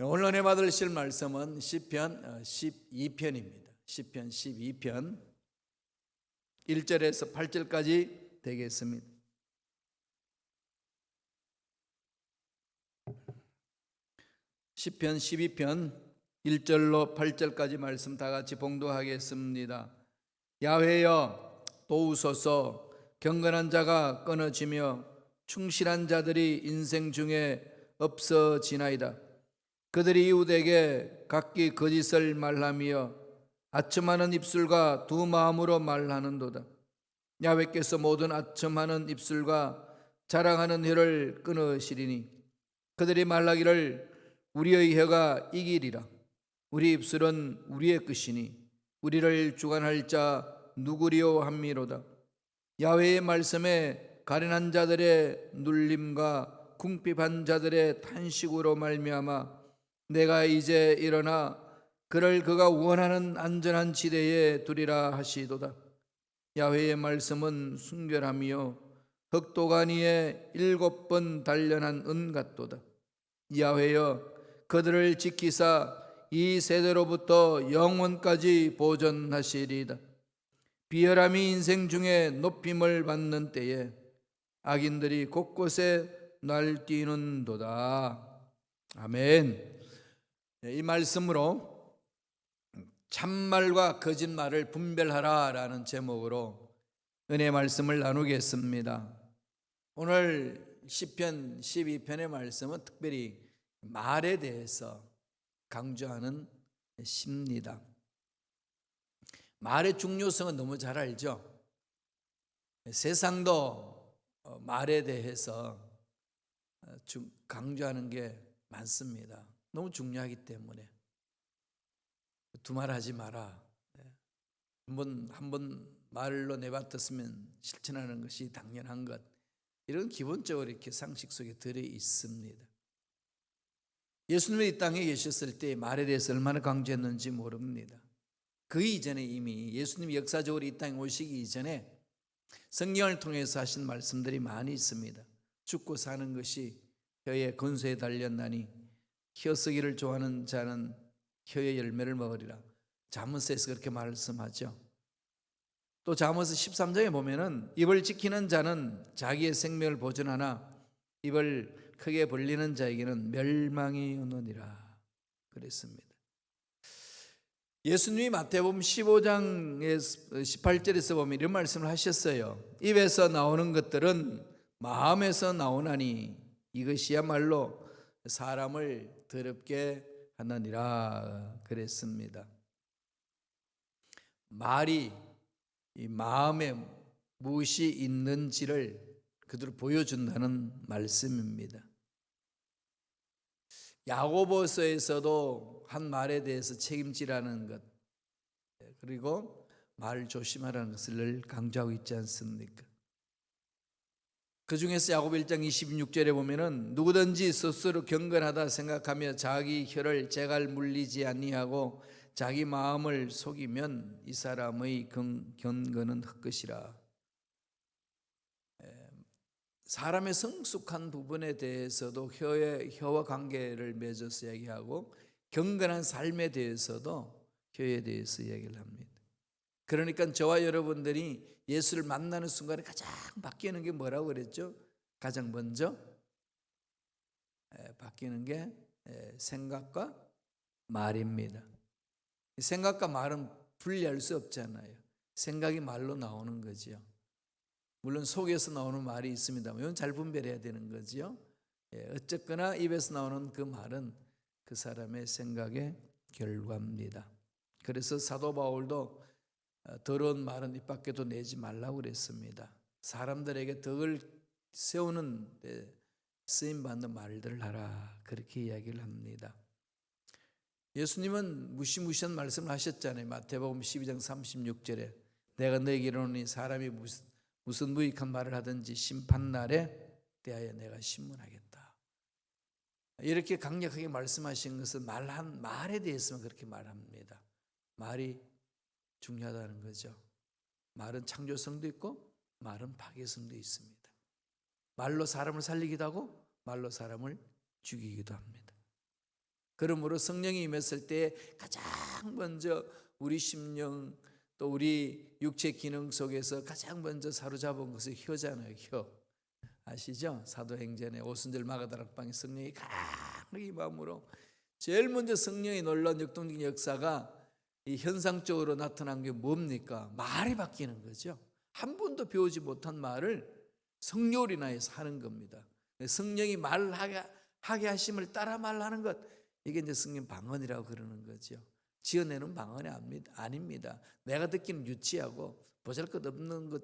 오늘 은혜 받으실 말씀은 시편 12편입니다. 시편 12편 1절에서 8절까지 되겠습니다. 시편 12편 1절로 8절까지 말씀 다 같이 봉독하겠습니다. 야훼여 도우소서. 경건한 자가 끊어지며 충실한 자들이 인생 중에 없어지나이다. 그들이 이웃에게 각기 거짓을 말하며 아첨하는 입술과 두 마음으로 말하는도다. 야훼께서 모든 아첨하는 입술과 자랑하는 혀를 끊으시리니 그들이 말하기를 우리의 혀가 이기리라. 우리 입술은 우리의 것이니 우리를 주관할 자 누구리요 함미로다. 야훼의 말씀에 가련한 자들의 눌림과 궁핍한 자들의 탄식으로 말미암아 내가 이제 일어나 그를 그가 원하는 안전한 지대에 두리라 하시도다. 야훼의 말씀은 순결하며 흑도간 위에 7번 단련한 은 같도다. 야훼여 그들을 지키사 이 세대로부터 영원까지 보존하시리이다. 비열함이 인생 중에 높임을 받는 때에 악인들이 곳곳에 날뛰는도다. 아멘. 이 말씀으로 참말과 거짓말을 분별하라라는 제목으로 은혜 말씀을 나누겠습니다. 오늘 시편 12편의 말씀은 특별히 말에 대해서 강조하는 시입니다. 말의 중요성은 너무 잘 알죠. 세상도 말에 대해서 강조하는 게 많습니다. 너무 중요하기 때문에 두말하지 마라. 한번 말로 내뱉었으면 실천하는 것이 당연한 것. 이런 기본적으로 이렇게 상식 속에 들어 있습니다. 예수님이 이 땅에 계셨을 때 말에 대해서 얼마나 강조했는지 모릅니다. 그 이전에 이미 예수님이 역사적으로 이 땅에 오시기 이전에 성경을 통해서 하신 말씀들이 많이 있습니다. 죽고 사는 것이 혀의 건소에 달렸나니 혀 쓰기를 좋아하는 자는 혀의 열매를 먹으리라. 잠언서에서 그렇게 말씀하죠. 또 잠언서 13장에 보면은 입을 지키는 자는 자기의 생명을 보존하나 입을 크게 벌리는 자에게는 멸망이 오느니라 그랬습니다. 예수님이 마태복음 15장 18절에서 보면 이런 말씀을 하셨어요. 입에서 나오는 것들은 마음에서 나오나니 이것이야말로 사람을 더럽게 하느니라 그랬습니다. 말이 이 마음에 무엇이 있는지를 그대로 보여준다는 말씀입니다. 야고보서에서도 한 말에 대해서 책임지라는 것, 그리고 말을 조심하라는 것을 늘 강조하고 있지 않습니까? 그 중에서 야고보 1장 26절에 보면은 누구든지 스스로 경건하다 생각하며 자기 혀를 재갈 물리지 아니하고 자기 마음을 속이면 이 사람의 경건은 헛것이라. 사람의 성숙한 부분에 대해서도 혀와 관계를 맺어서 이야기하고 경건한 삶에 대해서도 혀에 대해서 이야기를 합니다. 그러니까 저와 여러분들이 예수를 만나는 순간에 가장 바뀌는 게 뭐라고 그랬죠? 가장 먼저 바뀌는 게 생각과 말입니다. 생각과 말은 분리할 수 없잖아요. 생각이 말로 나오는 거죠. 물론 속에서 나오는 말이 있습니다만 이건 잘 분별해야 되는 거죠. 어쨌거나 입에서 나오는 그 말은 그 사람의 생각의 결과입니다. 그래서 사도 바울도 더러운 말은 입 밖에도 내지 말라고 그랬습니다. 사람들에게 덕을 세우는 데 쓰임받는 말들을 하라 그렇게 이야기를 합니다. 예수님은 무시무시한 말씀을 하셨잖아요. 마태복음 12장 36절에 내가 너에게 이르노니 사람이 무슨 무익한 말을 하든지 심판날에 대하여 내가 신문하겠다. 이렇게 강력하게 말씀하신 것은 말에 대해서만 그렇게 말합니다. 말이 중요하다는 거죠. 말은 창조성도 있고 말은 파괴성도 있습니다. 말로 사람을 살리기도 하고 말로 사람을 죽이기도 합니다. 그러므로 성령이 임했을 때 가장 먼저 우리 심령 또 우리 육체 기능 속에서 가장 먼저 사로잡은 것이 혀잖아요. 혀. 아시죠? 사도행전에 오순절 마가다락방에 성령이 강하게 임함으로 제일 먼저 성령이 놀라운 역동적인 역사가 이 현상적으로 나타난 게 뭡니까? 말이 바뀌는 거죠. 한 번도 배우지 못한 말을 성령으로 인하여서 하는 겁니다. 성령이 말하게 하심을 따라 말하는 것, 이게 이제 성령 방언이라고 그러는 거죠. 지어내는 방언이 아닙니다. 내가 듣기는 유치하고 보잘것없는 것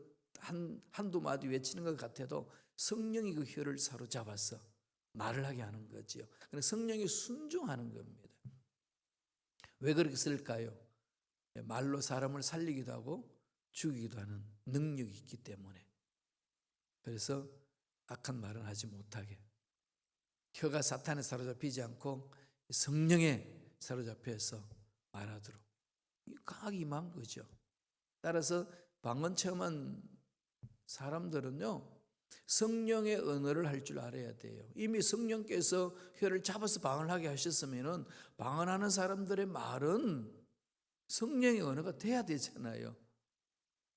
한두 마디 외치는 것 같아도 성령이 그 혀를 사로잡아서 말을 하게 하는 거죠. 성령이 순종하는 겁니다. 왜 그렇게 쓸까요? 말로 사람을 살리기도 하고 죽이기도 하는 능력이 있기 때문에. 그래서 악한 말은 하지 못하게, 혀가 사탄에 사로잡히지 않고 성령에 사로잡혀서 말하도록 강하게 임한 거죠. 따라서 방언 체험한 사람들은요, 성령의 언어를 할 줄 알아야 돼요. 이미 성령께서 혀를 잡아서 방언하게 하셨으면 방언하는 사람들의 말은 성령의 언어가 돼야 되잖아요.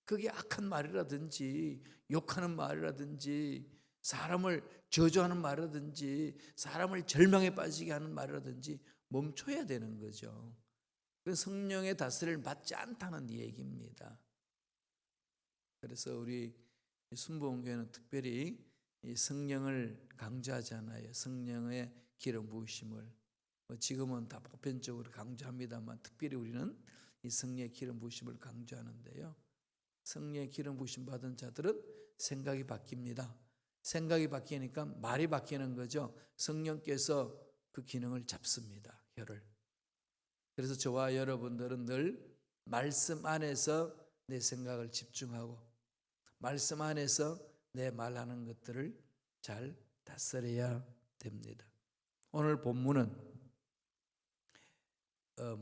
그게 악한 말이라든지 욕하는 말이라든지 사람을 저주하는 말이라든지 사람을 절망에 빠지게 하는 말이라든지 멈춰야 되는 거죠. 그 성령의 다스림을 받지 않다는 얘기입니다. 그래서 우리 순복음교회는 특별히 이 성령을 강조하잖아요. 성령의 기름 부으심을 지금은 다 보편적으로 강조합니다만 특별히 우리는 이 성령의 기름 부으심을 강조하는데요. 성령의 기름 부으심 받은 자들은 생각이 바뀝니다. 생각이 바뀌니까 말이 바뀌는 거죠. 성령께서 그 기능을 잡습니다. 혀를. 그래서 저와 여러분들은 늘 말씀 안에서 내 생각을 집중하고 말씀 안에서 내 말하는 것들을 잘 다스려야 됩니다. 오늘 본문은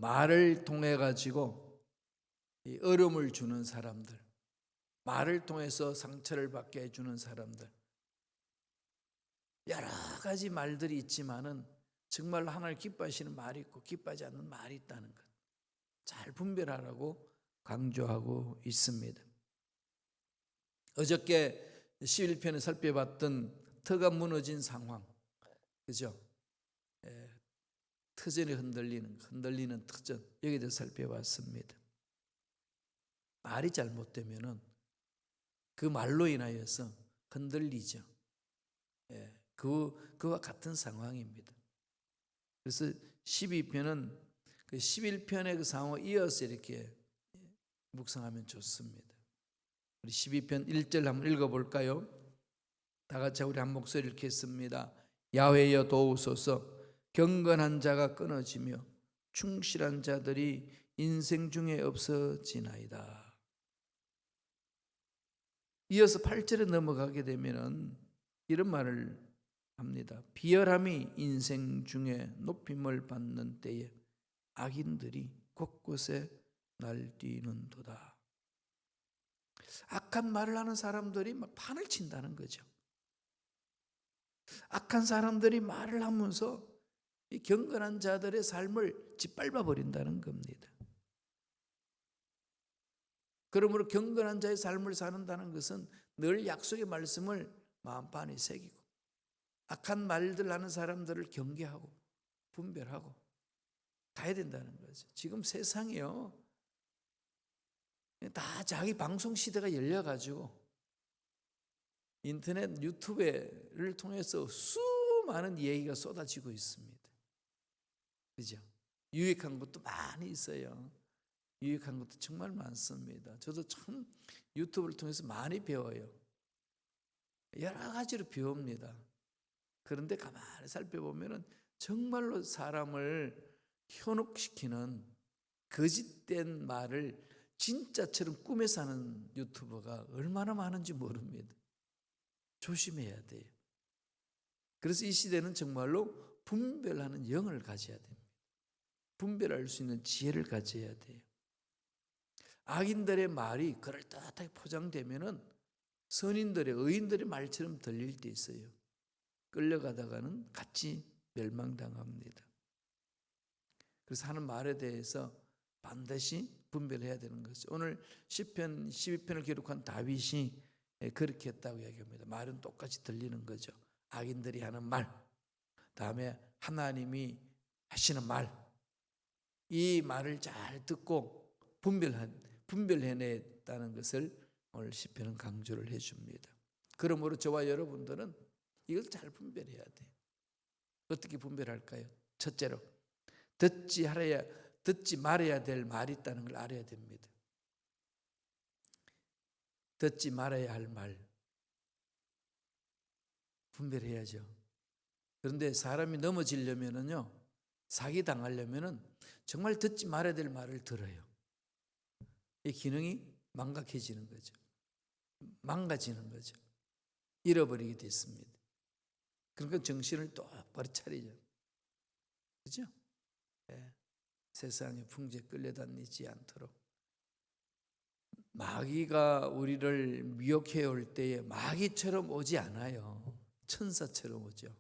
말을 통해 가지고 어려움을 주는 사람들, 말을 통해서 상처를 받게 해주는 사람들, 여러 가지 말들이 있지만은 정말로 하나님을 기뻐하시는 말이 있고 기뻐하지 않는 말이 있다는 것 잘 분별하라고 강조하고 있습니다. 어저께 11편에 살펴봤던 터가 무너진 상황, 그죠? 터전이 흔들리는 터전, 여기에 대해서 살펴봤습니다. 말이 잘못되면은 그 말로 인하여서 흔들리죠. 그와 같은 상황입니다. 그래서 12편은 그 11편의 그 상황을 이어서 이렇게 묵상하면 좋습니다. 우리 12편 1절 한번 읽어볼까요? 다 같이 우리 한 목소리 읽겠습니다. 야훼여 도우소서. 경건한 자가 끊어지며 충실한 자들이 인생 중에 없어지나이다. 이어서 8절에 넘어가게 되면 이런 말을 합니다. 비열함이 인생 중에 높임을 받는 때에 악인들이 곳곳에 날뛰는도다. 악한 말을 하는 사람들이 막 판을 친다는 거죠. 악한 사람들이 말을 하면서 이 경건한 자들의 삶을 짓밟아 버린다는 겁니다. 그러므로 경건한 자의 삶을 사는다는 것은 늘 약속의 말씀을 마음판에 새기고 악한 말들 하는 사람들을 경계하고 분별하고 가야 된다는 거죠. 지금 세상이요, 다 자기 방송 시대가 열려가지고 인터넷 유튜브를 통해서 수많은 얘기가 쏟아지고 있습니다. 그죠? 유익한 것도 많이 있어요. 유익한 것도 정말 많습니다. 저도 참 유튜브를 통해서 많이 배워요. 여러 가지로 배웁니다. 그런데 가만히 살펴보면 정말로 사람을 현혹시키는 거짓된 말을 진짜처럼 꾸며서 하는 유튜버가 얼마나 많은지 모릅니다. 조심해야 돼요. 그래서 이 시대는 정말로 분별하는 영을 가져야 됩니다. 분별할 수 있는 지혜를 가져야 돼요. 악인들의 말이 그럴듯하게 포장되면은 선인들의 의인들의 말처럼 들릴 때 있어요. 끌려가다가는 같이 멸망당합니다. 그래서 하는 말에 대해서 반드시 분별해야 되는 거죠. 오늘 시편 12편을 기록한 다윗이 그렇게 했다고 이야기합니다. 말은 똑같이 들리는 거죠. 악인들이 하는 말, 다음에 하나님이 하시는 말, 이 말을 잘 듣고 분별해냈다는 것을 오늘 시편은 강조를 해줍니다. 그러므로 저와 여러분들은 이걸 잘 분별해야 돼요. 어떻게 분별할까요? 첫째로 듣지 말아야 될 말이 있다는 걸 알아야 됩니다. 듣지 말아야 할 말 분별해야죠. 그런데 사람이 넘어지려면은요, 사기 당하려면은 정말 듣지 말아야 될 말을 들어요. 이 기능이 망가지는 거죠. 잃어버리게 됐습니다. 그러니까 정신을 똑바로 차리죠. 그죠? 네. 세상의 풍지에 끌려다니지 않도록. 마귀가 우리를 미혹해 올 때에 마귀처럼 오지 않아요. 천사처럼 오죠.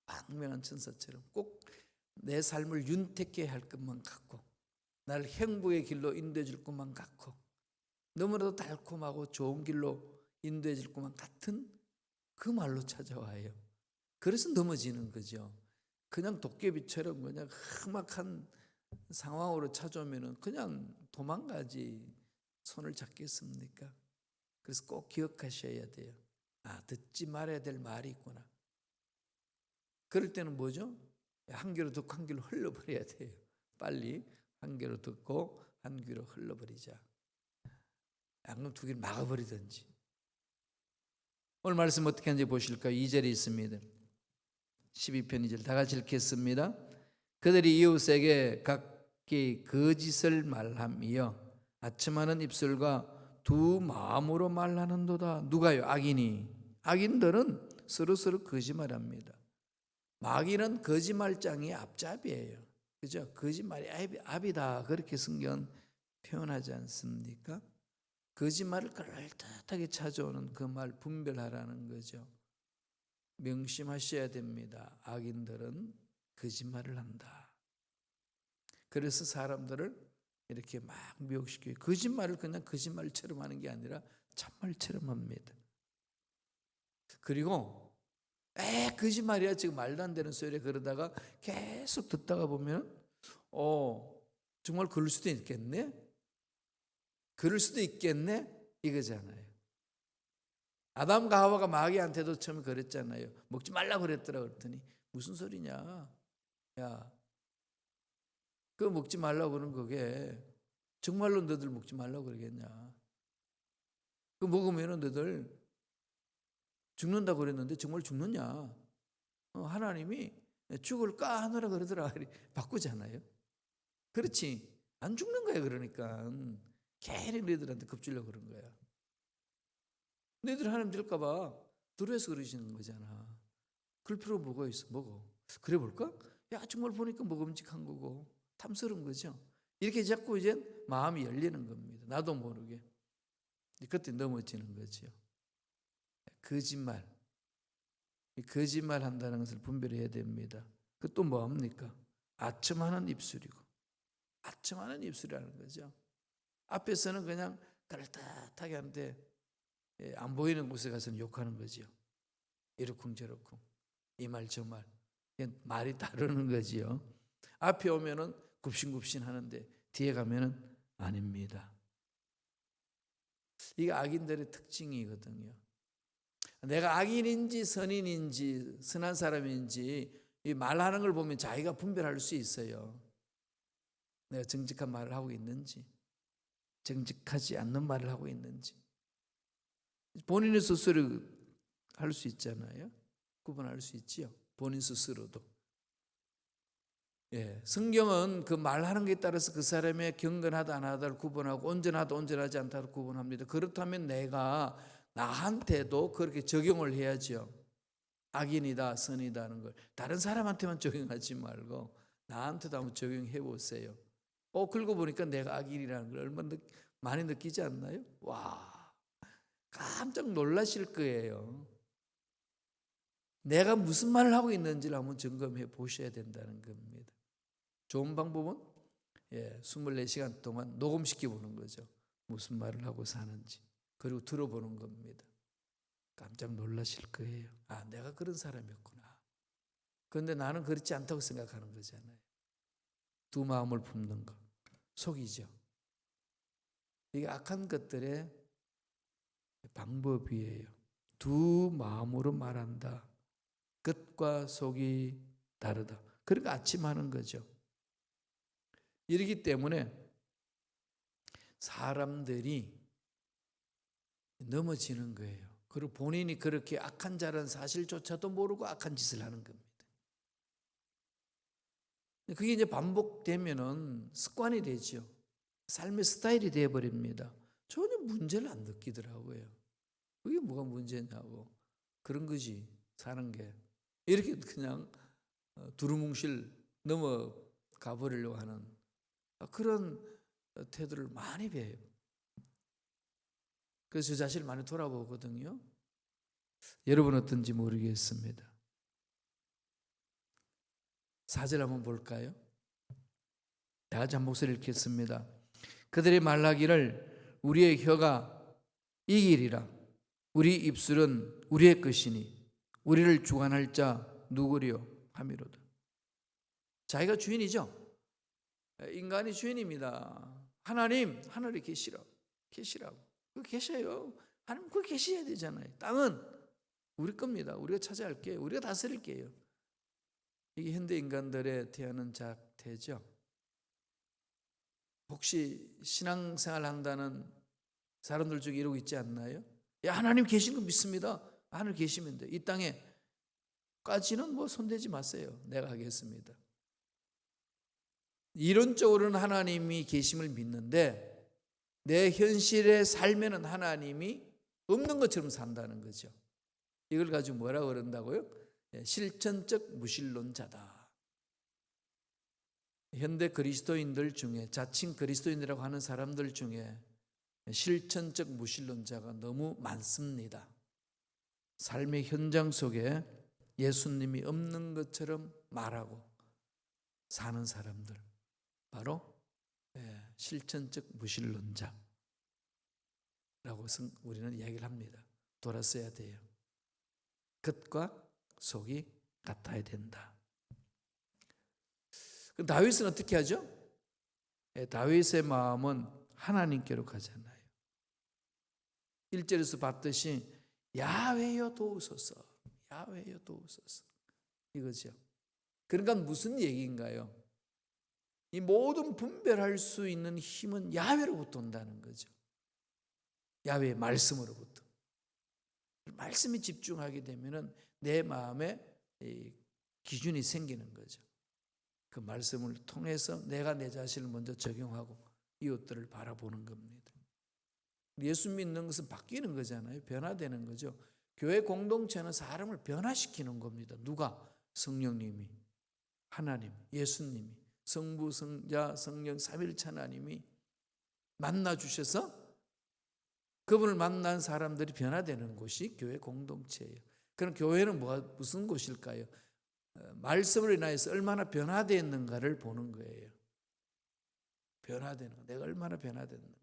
광명한 천사처럼 꼭 내 삶을 윤택케 할 것만 같고, 나를 행복의 길로 인도해 줄 것만 같고, 너무나도 달콤하고 좋은 길로 인도해 줄 것만 같은 그 말로 찾아와요. 그래서 넘어지는 거죠. 그냥 도깨비처럼 그냥 험악한 상황으로 찾아오면 그냥 도망가지 손을 잡겠습니까? 그래서 꼭 기억하셔야 돼요. 듣지 말아야 될 말이 있구나. 그럴 때는 뭐죠? 한 귀로 듣고 한 귀로 흘러버려야 돼요. 빨리 한 귀로 듣고 한 귀로 흘러버리자. 안 그러면 두 귀를 막아버리든지. 오늘 말씀 어떻게 하는지 보실까요? 2절에 있습니다. 12편 2절 다 같이 읽겠습니다. 그들이 이웃에게 각기 거짓을 말하며 아첨하는 입술과 두 마음으로 말하는도다. 누가요? 악인이. 악인들은 서로 거짓말합니다. 마귀는 거짓말장이 앞잡이에요. 그죠? 거짓말이 압이다. 그렇게 성경은 표현하지 않습니까? 거짓말을 그럴듯하게 찾아오는 그 말 분별하라는 거죠. 명심하셔야 됩니다. 악인들은 거짓말을 한다. 그래서 사람들을 이렇게 막 미혹시켜요. 거짓말을 그냥 거짓말처럼 하는 게 아니라 참말처럼 합니다. 그리고 거짓말이야 지금 말도 안 되는 소리를 그러다가 계속 듣다가 보면 정말 그럴 수도 있겠네? 이거잖아요. 아담과 하와가 마귀한테도 처음에 그랬잖아요. 먹지 말라고 그랬더라 그랬더니 무슨 소리냐? 야, 그거 먹지 말라고 그러는 그게 정말로 너들 먹지 말라고 그러겠냐? 그거 먹으면 너들 죽는다고 그랬는데 정말 죽느냐? 하나님이 죽을까 하느라 그러더라. 바꾸잖아요. 그렇지. 안 죽는 거야. 그러니까 괜히 너희들한테 겁주려고 그런 거야. 너희들 하나님 될까 봐 두려워서 그러시는 거잖아. 그럴 필요 뭐가 있어. 먹어. 그래 볼까? 야 정말 보니까 먹음직한 거고 탐스러운 거죠. 이렇게 자꾸 이제 마음이 열리는 겁니다. 나도 모르게. 그때 넘어지는 거죠. 거짓말 한다는 것을 분별해야 됩니다. 그 또 뭐합니까? 아첨하는 입술이고. 아첨하는 입술이라는 거죠. 앞에서는 그냥 따뜻하게 하는데 안 보이는 곳에 가서는 욕하는 거죠. 이러쿵저러쿵 이 말 저 말 말이 다르는 거지요. 앞에 오면은 굽신굽신 하는데 뒤에 가면은 아닙니다. 이게 악인들의 특징이거든요. 내가 악인인지 선인인지 선한 사람인지 이 말하는 걸 보면 자기가 분별할 수 있어요. 내가 정직한 말을 하고 있는지 정직하지 않는 말을 하고 있는지 본인의 스스로 할 수 있잖아요. 구분할 수 있지요. 본인 스스로도. 성경은 그 말하는 것에 따라서 그 사람의 경건하다 안 하다를 구분하고 온전하다 온전하지 않다를 구분합니다. 그렇다면 내가 나한테도 그렇게 적용을 해야죠. 악인이다 선이다 하는 걸 다른 사람한테만 적용하지 말고 나한테도 한번 적용해 보세요. 긁어보니까 내가 악인이라는 걸 얼마나 많이 느끼지 않나요? 와, 깜짝 놀라실 거예요. 내가 무슨 말을 하고 있는지를 한번 점검해 보셔야 된다는 겁니다. 좋은 방법은 24시간 동안 녹음시켜 보는 거죠. 무슨 말을 하고 사는지. 그리고 들어보는 겁니다. 깜짝 놀라실 거예요. 아, 내가 그런 사람이었구나. 그런데 나는 그렇지 않다고 생각하는 거잖아요. 두 마음을 품는 것. 속이죠. 이게 악한 것들의 방법이에요. 두 마음으로 말한다. 끝과 속이 다르다. 그러니까 아침하는 거죠. 이러기 때문에 사람들이 넘어지는 거예요. 그리고 본인이 그렇게 악한 자라는 사실조차도 모르고 악한 짓을 하는 겁니다. 그게 이제 반복되면은 습관이 되죠. 삶의 스타일이 되어버립니다. 전혀 문제를 안 느끼더라고요. 그게 뭐가 문제냐고. 그런 거지, 사는 게. 이렇게 그냥 두루뭉실 넘어가 버리려고 하는 그런 태도를 많이 배워요. 그래서 저 자신을 많이 돌아보거든요. 여러분 어떤지 모르겠습니다. 4절 한번 볼까요? 다 같이 한 목소리 읽겠습니다. 그들이 말하기를 우리의 혀가 이기리라. 우리 입술은 우리의 것이니 우리를 주관할 자 누구리요 하미로다. 자기가 주인이죠. 인간이 주인입니다. 하나님, 하늘에 계시라고. 그 계셔요. 하나님 그 계셔야 되잖아요. 땅은 우리 겁니다. 우리가 차지할게요. 우리가 다스릴게요. 이게 현대 인간들의 태어난 작태죠. 혹시 신앙생활 한다는 사람들 중에 이러고 있지 않나요? 야, 하나님 계신 거 믿습니다. 하늘 계시면 돼. 이 땅에까지는 뭐 손대지 마세요. 내가 하겠습니다. 이론적으로는 하나님이 계심을 믿는데 내 현실의 삶에는 하나님이 없는 것처럼 산다는 거죠. 이걸 가지고 뭐라고 그런다고요? 실천적 무신론자다. 현대 그리스도인들 중에 자칭 그리스도인이라고 하는 사람들 중에 실천적 무신론자가 너무 많습니다. 삶의 현장 속에 예수님이 없는 것처럼 말하고 사는 사람들, 바로 실천적 무신론자라고 우리는 이야기를 합니다. 돌았어야 돼요. 겉과 속이 같아야 된다. 그럼 다윗은 어떻게 하죠? 다윗의 마음은 하나님께로 가잖아요. 1절에서 봤듯이 야훼여 도우소서, 야훼여 도우소서 이거죠. 그러니까 무슨 얘기인가요? 이 모든 분별할 수 있는 힘은 야훼로부터 온다는 거죠. 야훼의 말씀으로부터. 말씀에 집중하게 되면은 내 마음에 기준이 생기는 거죠. 그 말씀을 통해서 내가 내 자신을 먼저 적용하고 이웃들을 바라보는 겁니다. 예수 믿는 것은 바뀌는 거잖아요. 변화되는 거죠. 교회 공동체는 사람을 변화시키는 겁니다. 누가? 성령님이, 하나님, 예수님이, 성부, 성자, 성령 삼일체 하나님이 만나 주셔서 그분을 만난 사람들이 변화되는 곳이 교회 공동체예요. 그럼 교회는 무슨 곳일까요? 말씀으로 인하여서 얼마나 변화되었는가를 보는 거예요. 변화되는 거. 내가 얼마나 변화됐는가.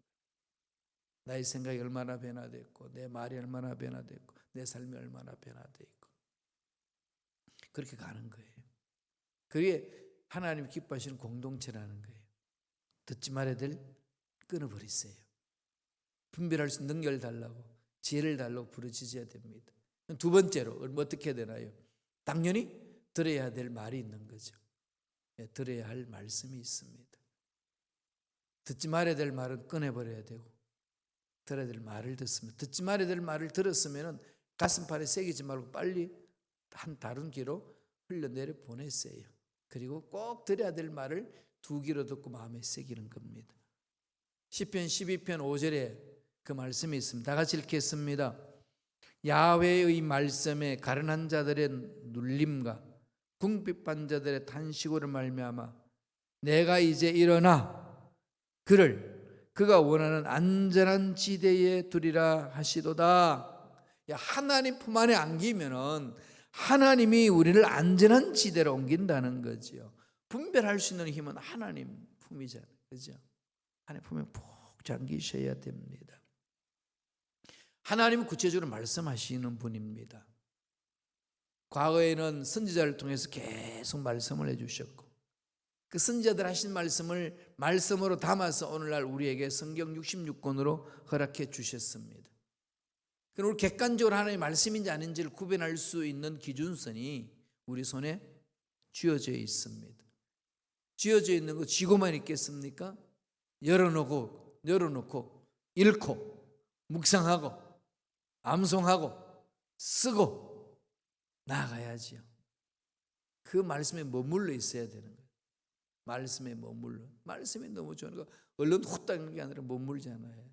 나의 생각이 얼마나 변화됐고 내 말이 얼마나 변화됐고 내 삶이 얼마나 변화되어 있고 그렇게 가는 거예요. 그게 하나님 기뻐하시는 공동체라는 거예요. 듣지 말아야 될 끊어버리세요. 분별할 수 있는 능력을 달라고 지혜를 달라고 부르짖어야 됩니다. 두 번째로 어떻게 해야 되나요? 당연히 들어야 될 말이 있는 거죠. 들어야 할 말씀이 있습니다. 듣지 말아야 될 말은 꺼내버려야 되고 들어야 될 말을 듣습니다. 듣지 말아야 될 말을 들었으면 가슴팔에 새기지 말고 빨리 한 다른 귀로 흘려내려 보냈어요. 그리고 꼭 들어야 될 말을 두 귀로 듣고 마음에 새기는 겁니다. 시편 12편 5절에 그 말씀이 있습니다. 다 같이 읽겠습니다. 야훼의 말씀에 가련한 자들의 눌림과 궁핍한 자들의 탄식으로 말미암아 내가 이제 일어나 그가 원하는 안전한 지대에 두리라 하시도다. 하나님 품 안에 안기면은 하나님이 우리를 안전한 지대로 옮긴다는 거죠. 분별할 수 있는 힘은 하나님 품이잖아요. 그죠? 하나님 품에 푹 잠기셔야 됩니다. 하나님은 구체적으로 말씀하시는 분입니다. 과거에는 선지자를 통해서 계속 말씀을 해주셨고, 그 선지자들 하신 말씀을 말씀으로 담아서 오늘날 우리에게 성경 66권으로 허락해 주셨습니다. 그럼 우리 객관적으로 하나님의 말씀인지 아닌지를 구별할 수 있는 기준선이 우리 손에 쥐어져 있습니다. 쥐어져 있는 거 쥐고만 있겠습니까? 열어놓고 읽고 묵상하고 암송하고 쓰고 나아가야지요. 그 말씀에 머물러 있어야 되는 거예요. 말씀에 머물러. 말씀이 너무 좋으니까 얼른 후딱 게 아니라 머물잖아요.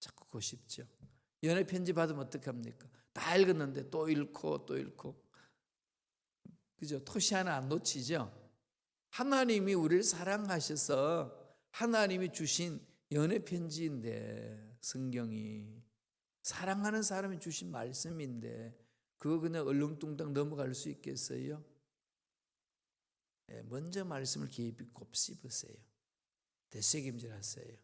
자꾸 고 싶죠. 연애 편지 받으면 어떡합니까? 다 읽었는데 또 읽고 또 읽고, 그죠? 토시 하나 안 놓치죠. 하나님이 우리를 사랑하셔서 하나님이 주신 연애 편지인데, 성경이 사랑하는 사람이 주신 말씀인데 그거 그냥 얼렁뚱땅 넘어갈 수 있겠어요? 먼저 말씀을 깊이 곱씹으세요. 되새김질하세요.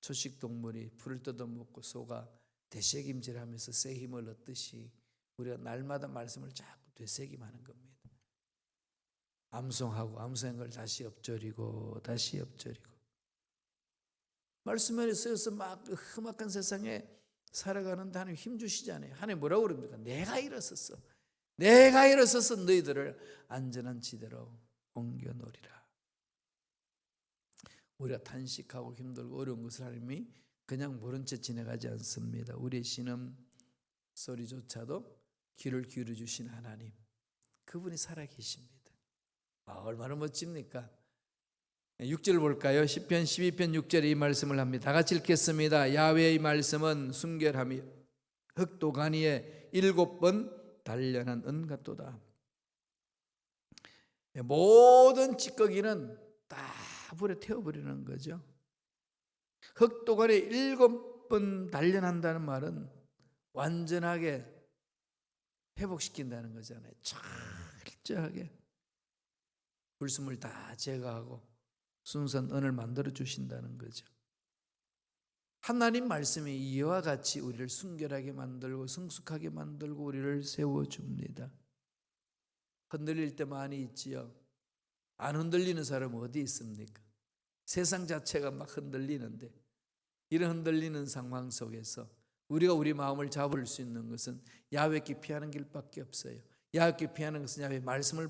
초식동물이 풀을 뜯어먹고 소가 되새김질하면서 새 힘을 얻듯이 우리가 날마다 말씀을 자꾸 되새김하는 겁니다. 암송하고 암송한 걸 다시 엎조리고 다시 엎조리고, 말씀 안에 쓰여서 막 험악한 세상에 살아가는데 하나님 힘주시잖아요. 하나님 뭐라고 그럽니까? 내가 일어서서 너희들을 안전한 지대로 옮겨놓으리라. 우리가 탄식하고 힘들고 어려운 것을 하나님이 그냥 모른 채 지나가지 않습니다. 우리의 신음 소리조차도 귀를 기울여 주신 하나님, 그분이 살아계십니다. 얼마나 멋집니까? 6절 볼까요? 시편 12편 6절에 이 말씀을 합니다. 다 같이 읽겠습니다. 야훼의 말씀은 순결하며 흑도가니에 7번 단련한 은 같도다. 모든 찌꺼기는 다 불에 태워버리는 거죠. 흑도가니에 7번 단련한다는 말은 완전하게 회복시킨다는 거잖아요. 철저하게 불순물 다 제거하고 순수한 은을 만들어 주신다는 거죠. 하나님 말씀이 이와 같이 우리를 순결하게 만들고 성숙하게 만들고 우리를 세워줍니다. 흔들릴 때 많이 있지요. 안 흔들리는 사람은 어디 있습니까? 세상 자체가 막 흔들리는데, 이런 흔들리는 상황 속에서 우리가 우리 마음을 잡을 수 있는 것은 야훼께 피하는 길밖에 없어요. 야훼께 피하는 것은 야훼 말씀을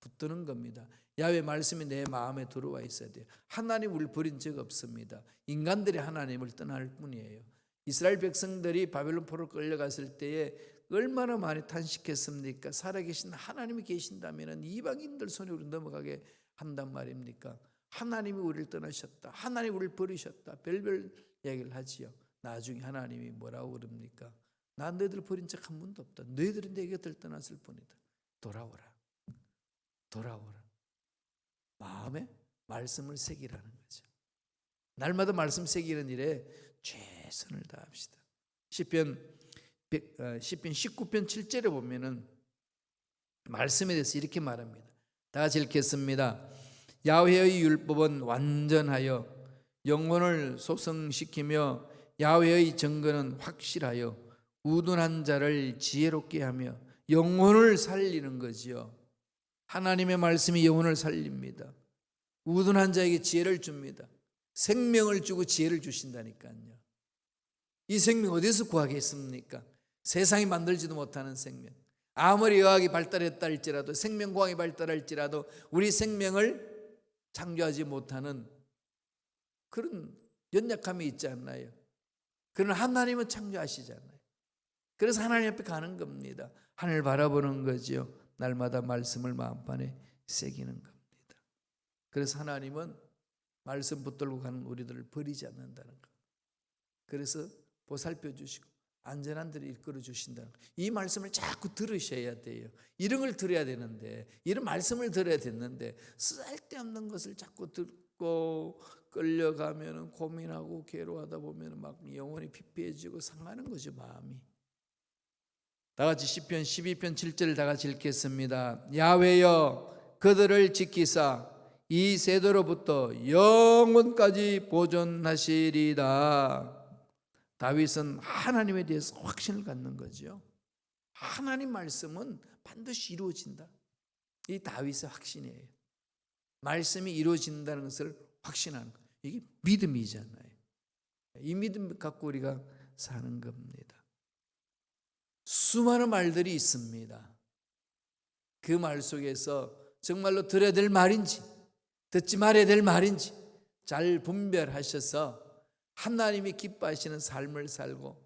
붙드는 겁니다. 야훼 말씀이 내 마음에 들어와 있어야 돼요. 하나님 우리를 버린 적 없습니다. 인간들이 하나님을 떠날 뿐이에요. 이스라엘 백성들이 바벨론 포로 끌려갔을 때에 얼마나 많이 탄식했습니까? 살아계신 하나님이 계신다면 이방인들 손에 우리 넘어가게 한단 말입니까? 하나님이 우리를 떠나셨다, 하나님이 우리를 버리셨다, 별별 얘기를 하지요. 나중에 하나님이 뭐라고 그럽니까? 나 너희들 버린 적 한 번도 없다. 너희들은 내 곁을 떠났을 뿐이다. 돌아오라. 마음에 말씀을 새기라는 거죠. 날마다 말씀 새기는 일에 최선을 다합시다. 시편 19편 7절에 보면은 말씀에 대해서 이렇게 말합니다. 다 같이 읽겠습니다. 야훼의 율법은 완전하여 영혼을 소성시키며 야훼의 증거는 확실하여 우둔한 자를 지혜롭게 하며 영혼을 살리는 거지요. 하나님의 말씀이 영혼을 살립니다. 우둔한 자에게 지혜를 줍니다. 생명을 주고 지혜를 주신다니까요. 이 생명 어디서 구하겠습니까? 세상이 만들지도 못하는 생명. 아무리 의학이 발달했다 할지라도, 생명공학이 발달할지라도 우리 생명을 창조하지 못하는 그런 연약함이 있지 않나요? 그러나 하나님은 창조하시잖아요. 그래서 하나님 앞에 가는 겁니다. 하늘 바라보는 거죠. 날마다 말씀을 마음판에 새기는 겁니다. 그래서 하나님은 말씀 붙들고 가는 우리들을 버리지 않는다는 것. 그래서 보살펴 주시고 안전한 데를 이끌어 주신다는 것. 이 말씀을 자꾸 들으셔야 돼요. 이런 걸 들어야 되는데, 이런 말씀을 들어야 되는데 쓸데없는 것을 자꾸 듣고 끌려가면 고민하고 괴로워하다 보면 막 영혼이 피폐해지고 상하는 거죠, 마음이. 다 같이 시편 12편 7절을 다 같이 읽겠습니다. 야훼여 그들을 지키사 이 세대로부터 영원까지 보존하시리다. 다윗은 하나님에 대해서 확신을 갖는 거죠. 하나님 말씀은 반드시 이루어진다. 이 다윗의 확신이에요. 말씀이 이루어진다는 것을 확신하는 거예요. 이게 믿음이잖아요. 이 믿음 갖고 우리가 사는 겁니다. 수많은 말들이 있습니다. 그 말 속에서 정말로 들어야 될 말인지 듣지 말아야 될 말인지 잘 분별하셔서 하나님이 기뻐하시는 삶을 살고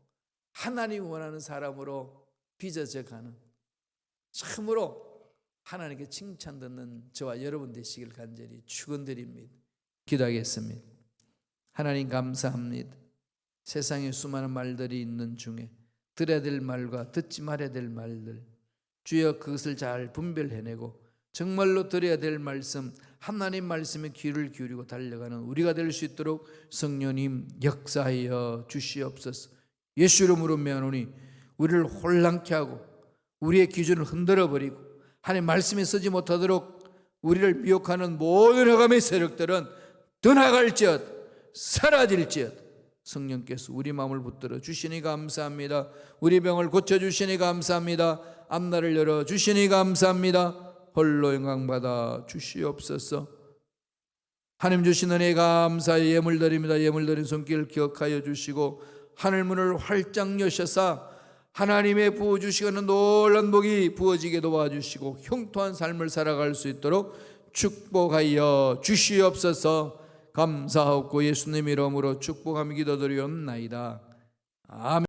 하나님이 원하는 사람으로 빚어져 가는, 참으로 하나님께 칭찬 듣는 저와 여러분 되시길 간절히 축원드립니다. 기도하겠습니다. 하나님 감사합니다. 세상에 수많은 말들이 있는 중에 들어야 될 말과 듣지 말아야 될 말들, 주여 그것을 잘 분별해내고 정말로 들어야 될 말씀, 하나님 말씀에 귀를 기울이고 달려가는 우리가 될 수 있도록 성령님 역사하여 주시옵소서. 예수 이름으로 명하노니 우리를 혼란케 하고 우리의 기준을 흔들어버리고 하나님 말씀에 서지 못하도록 우리를 미혹하는 모든 흑암의 세력들은 떠나갈지어다, 사라질지어다. 성령께서 우리 마음을 붙들어 주시니 감사합니다. 우리 병을 고쳐주시니 감사합니다. 앞날을 열어주시니 감사합니다. 홀로 영광받아 주시옵소서. 하나님 주신 은혜 감사히 예물드립니다. 예물드린 손길 기억하여 주시고 하늘문을 활짝 여셔서 하나님의 부어주시는 놀란 복이 부어지게 도와주시고 형통한 삶을 살아갈 수 있도록 축복하여 주시옵소서. 감사하고 예수님 이름으로 축복하며 기도드리옵나이다. 아멘.